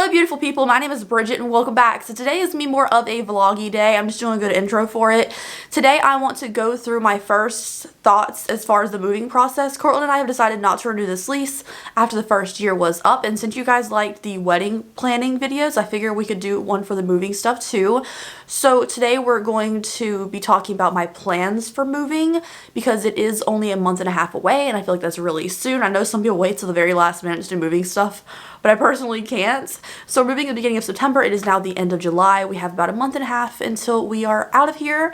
Hello beautiful people, my name is Bridget and welcome back. So today is me more of a vloggy day. I'm just doing a good intro for it. Today I want to go through my first thoughts as far as the moving process. Cortland and I have decided not to renew this lease after the first year was up, and since you guys liked the wedding planning videos, I figured we could do one for the moving stuff too. So today we're going to be talking about my plans for moving because it is only a month and a half away and I feel like that's really soon. I know some people wait till the very last minute to do moving stuff, but I personally can't. So we're moving at the beginning of September. It is now the end of July. We have about a month and a half until we are out of here,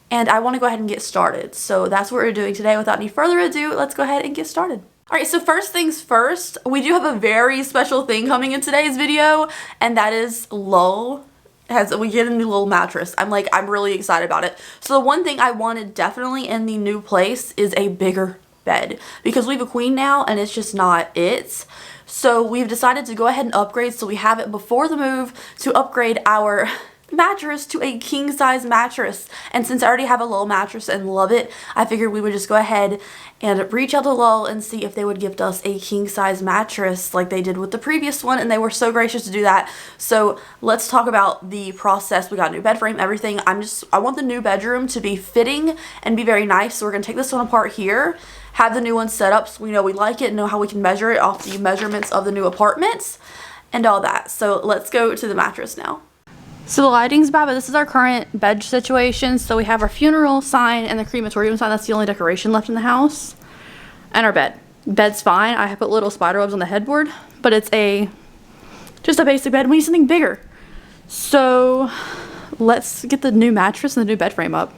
and I want to go ahead and get started. So that's what we're doing today. Without any further ado, let's go ahead and get started. Alright, so first things first, we do have a very special thing coming in today's video, and that is Lull. We get a new Lull mattress. I'm really excited about it. So the one thing I wanted definitely in the new place is a bigger bed, because we have a queen now and it's just not it. So we've decided to go ahead and upgrade, so we have it before the move, to upgrade our mattress to a king size mattress. And since I already have a Lull mattress and love it, I figured we would just go ahead and reach out to Lull and see if they would gift us a king size mattress like they did with the previous one, and they were so gracious to do that. So let's talk about the process. We got a new bed frame, everything. I want the new bedroom to be fitting and be very nice, so we're gonna take this one apart here, have the new one set up so we know we like it and know how we can measure it off the measurements of the new apartments and all that. So let's go to the mattress now. So the lighting's bad, but this is our current bed situation. So we have our funeral sign and the crematorium sign. That's the only decoration left in the house. And our bed. Bed's fine. I have put little spider webs on the headboard, but it's just a basic bed. We need something bigger. So let's get the new mattress and the new bed frame up.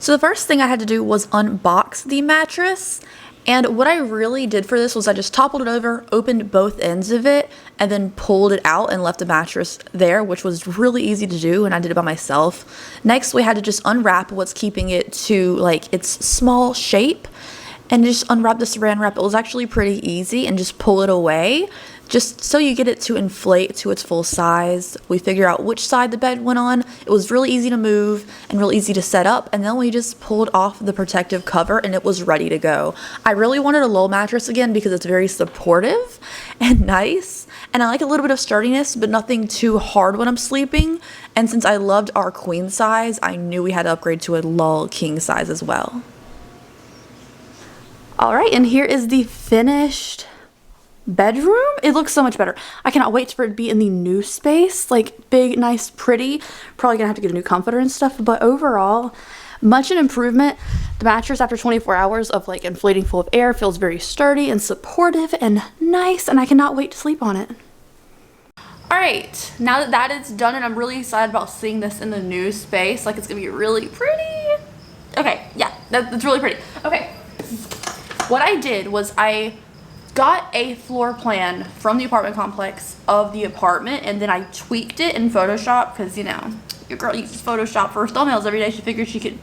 So the first thing I had to do was unbox the mattress. And what I really did for this was I just toppled it over, opened both ends of it, and then pulled it out and left the mattress there, which was really easy to do, and I did it by myself. Next, we had to just unwrap what's keeping it to like its small shape, and just unwrap the saran wrap. It was actually pretty easy, and just pull it away, just so you get it to inflate to its full size. We figure out which side the bed went on. It was really easy to move and really easy to set up, and then we just pulled off the protective cover and it was ready to go. I really wanted a Lull mattress again because it's very supportive and nice, and I like a little bit of sturdiness but nothing too hard when I'm sleeping. And since I loved our queen size, I knew we had to upgrade to a Lull king size as well. Alright, and here is the finished bedroom. It looks so much better. I cannot wait for it to be in the new space, like big, nice, pretty. Probably gonna have to get a new comforter and stuff, but overall, much an improvement. The mattress after 24 hours of like inflating full of air feels very sturdy and supportive and nice, and I cannot wait to sleep on it. Alright, now that that is done, and I'm really excited about seeing this in the new space, like it's gonna be really pretty. Okay, yeah, that's really pretty. Okay, what I did was I got a floor plan from the apartment complex of the apartment, and then I tweaked it in Photoshop because, you know, your girl uses Photoshop for her thumbnails every day. She figured she could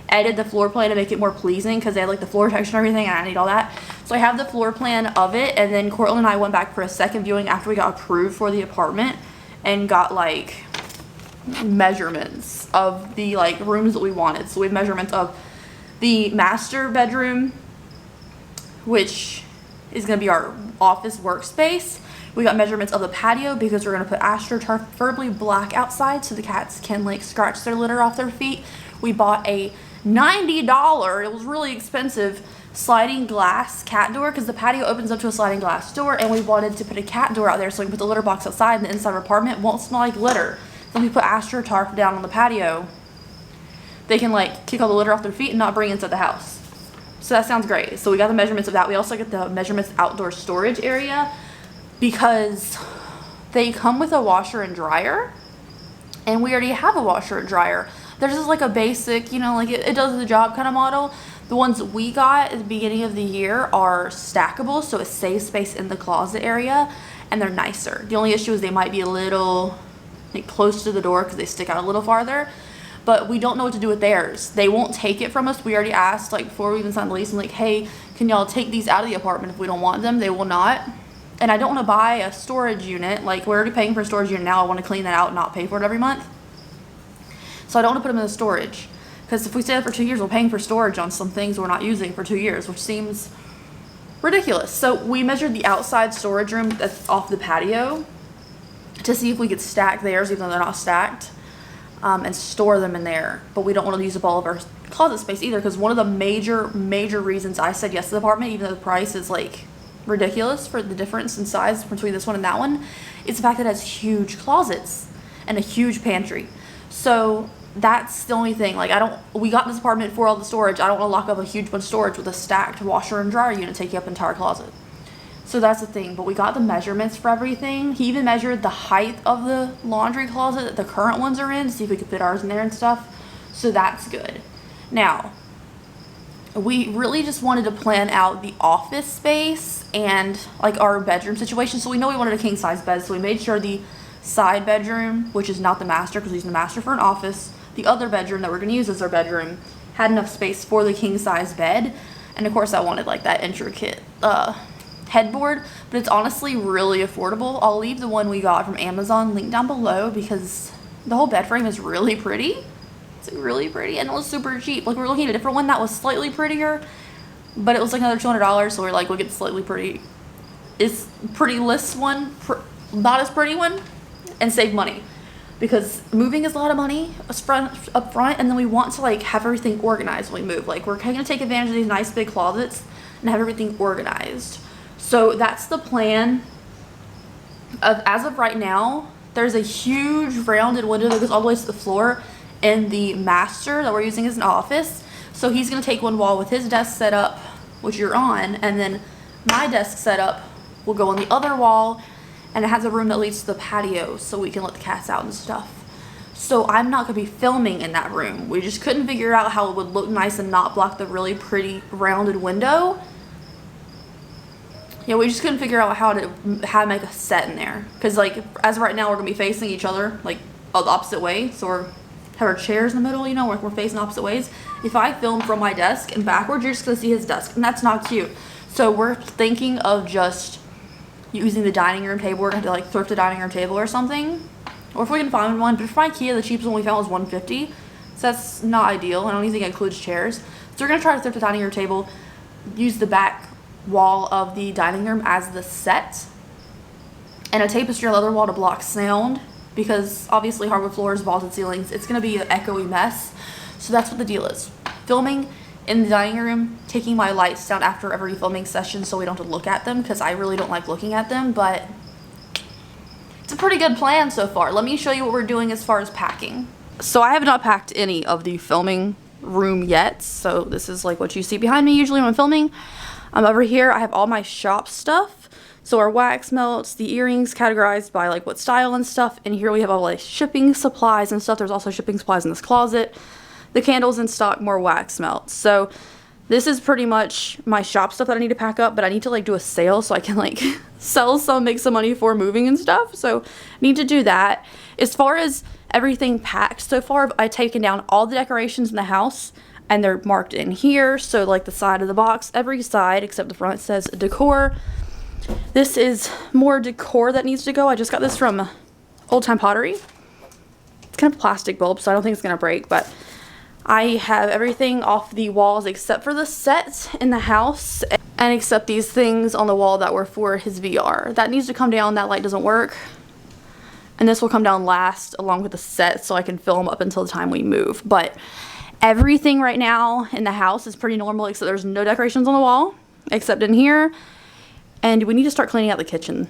edit the floor plan to make it more pleasing because they had like the floor texture and everything, and I need all that. So I have the floor plan of it, and then Cortland and I went back for a second viewing after we got approved for the apartment and got like measurements of the like rooms that we wanted. So we have measurements of the master bedroom, which is going to be our office workspace. We got measurements of the patio because we're going to put AstroTurf, preferably black, outside so the cats can like scratch their litter off their feet. We bought a $90, it was really expensive, sliding glass cat door because the patio opens up to a sliding glass door, and we wanted to put a cat door out there so we can put the litter box outside and the inside of our apartment won't smell like litter. Then we put AstroTurf down on the patio. They can like kick all the litter off their feet and not bring it into the house. So that sounds great. So we got the measurements of that. We also get the measurements outdoor storage area because they come with a washer and dryer, and we already have a washer and dryer. Theirs is like a basic, you know, like it does the job kind of model. The ones we got at the beginning of the year are stackable, so it saves space in the closet area, and they're nicer. The only issue is they might be a little like close to the door because they stick out a little farther. But we don't know what to do with theirs. They won't take it from us. We already asked, like, before we even signed the lease, I'm like, hey, can y'all take these out of the apartment if we don't want them? They will not. And I don't want to buy a storage unit. Like, we're already paying for a storage unit now. I want to clean that out and not pay for it every month. So I don't want to put them in the storage. Because if we stay there for 2 years, we're paying for storage on some things we're not using for 2 years, which seems ridiculous. So we measured the outside storage room that's off the patio. to see if we could stack theirs, even though they're not stacked, and store them in there. But we don't want to use up all of our closet space either, because one of the major reasons I said yes to the apartment, even though the price is like ridiculous for the difference in size between this one and that one, is the fact that it has huge closets and a huge pantry. So that's the only thing. Like, we got this apartment for all the storage. I don't want to lock up a huge bunch of storage with a stacked washer and dryer unit taking up an entire closet. So that's the thing. But we got the measurements for everything. He even measured the height of the laundry closet that the current ones are in to see if we could fit ours in there and stuff. So that's good. Now, we really just wanted to plan out the office space and like our bedroom situation. So we know we wanted a king size bed. So we made sure the side bedroom, which is not the master because we're using the master for an office, the other bedroom that we're going to use as our bedroom, had enough space for the king size bed. And of course I wanted like that intricate headboard, but it's honestly really affordable. I'll leave the one we got from Amazon linked down below because the whole bed frame is really pretty. It's like really pretty, and it was super cheap. Like, we were looking at a different one that was slightly prettier, but it was like another $200, so we're like, we'll get the slightly pretty, it's pretty list one, not as pretty one, and save money. Because moving is a lot of money up front, and then we want to like have everything organized when we move. Like, we're kind of going to take advantage of these nice big closets and have everything organized. So that's the plan. As of right now, there's a huge rounded window that goes all the way to the floor in the master that we're using as an office. So he's going to take one wall with his desk set up, which you're on, and then my desk set up will go on the other wall, and it has a room that leads to the patio so we can let the cats out and stuff. So I'm not going to be filming in that room. We just couldn't figure out how it would look nice and not block the really pretty rounded window. Yeah, we just couldn't figure out how to make a set in there. Because like, as of right now, we're going to be facing each other like the opposite way. So we're have our chairs in the middle, you know, we're facing opposite ways. If I film from my desk and backwards, you're just gonna see his desk, and that's not cute. So we're thinking of just using the dining room table. We're gonna have to like thrift a dining room table or something, or if we can find one. But for IKEA, the cheapest one we found was $150, so that's not ideal. I don't even think it includes chairs. So we're gonna try to thrift a dining room table, use the back wall of the dining room as the set, and a tapestry on the other wall to block sound. Because obviously hardwood floors, vaulted ceilings, it's going to be an echoey mess. So that's what the deal is. Filming in the dining room, taking my lights down after every filming session so we don't have to look at them, because I really don't like looking at them, but it's a pretty good plan so far. Let me show you what we're doing as far as packing. So I have not packed any of the filming room yet. So this is like what you see behind me usually when I'm filming. Over here I have all my shop stuff. So our wax melts, the earrings categorized by like what style and stuff. And here we have all like shipping supplies and stuff. There's also shipping supplies in this closet. The candles in stock, more wax melts. So this is pretty much my shop stuff that I need to pack up, but I need to like do a sale so I can like sell some, make some money for moving and stuff. So I need to do that. As far as everything packed so far, I've taken down all the decorations in the house and they're marked in here. So like the side of the box, every side except the front says decor. This is more decor that needs to go. I just got this from Old Time Pottery. It's kind of a plastic bulb, so I don't think it's going to break, but I have everything off the walls except for the sets in the house, and except these things on the wall that were for his VR. That needs to come down. That light doesn't work. And this will come down last along with the set so I can film up until the time we move. But everything right now in the house is pretty normal, except there's no decorations on the wall except in here. And we need to start cleaning out the kitchen.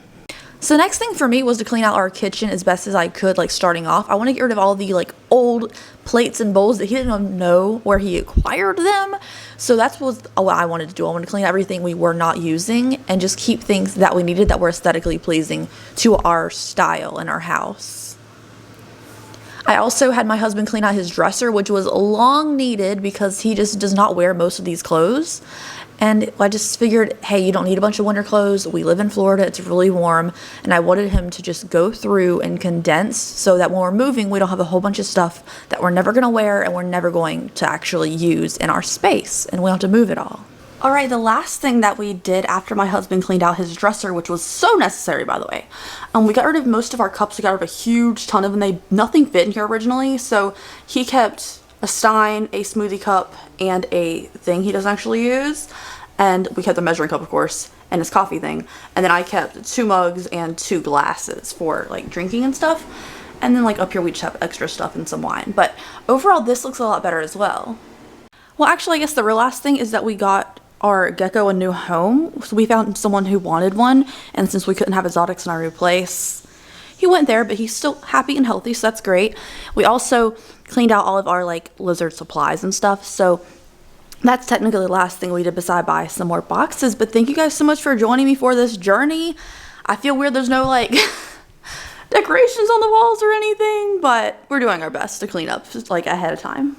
So the next thing for me was to clean out our kitchen as best as I could, like starting off. I want to get rid of all the like old plates and bowls that he didn't even know where he acquired them. So that's what I wanted to do. I wanted to clean everything we were not using and just keep things that we needed that were aesthetically pleasing to our style in our house. I also had my husband clean out his dresser, which was long needed because he just does not wear most of these clothes. And I just figured, hey, you don't need a bunch of winter clothes. We live in Florida. It's really warm. And I wanted him to just go through and condense so that when we're moving, we don't have a whole bunch of stuff that we're never going to wear and we're never going to actually use in our space. And we don't have to move it all. All right, the last thing that we did after my husband cleaned out his dresser, which was so necessary, by the way, we got rid of most of our cups. We got rid of a huge ton of them. Nothing fit in here originally. So he kept a stein, a smoothie cup, and a thing he doesn't actually use. And we kept the measuring cup, of course. and his coffee thing. And then I kept 2 mugs and 2 glasses for like drinking and stuff. And then like up here we just have extra stuff and some wine. But overall this looks a lot better as well. Well, actually, I guess the real last thing is that we got our gecko a new home. So we found someone who wanted one, and since we couldn't have exotics in our new place, he went there, but he's still happy and healthy, so that's great. We also cleaned out all of our like lizard supplies and stuff, so that's technically the last thing we did besides buy some more boxes. But thank you guys so much for joining me for this journey. I feel weird there's no like decorations on the walls or anything, but we're doing our best to clean up just like ahead of time.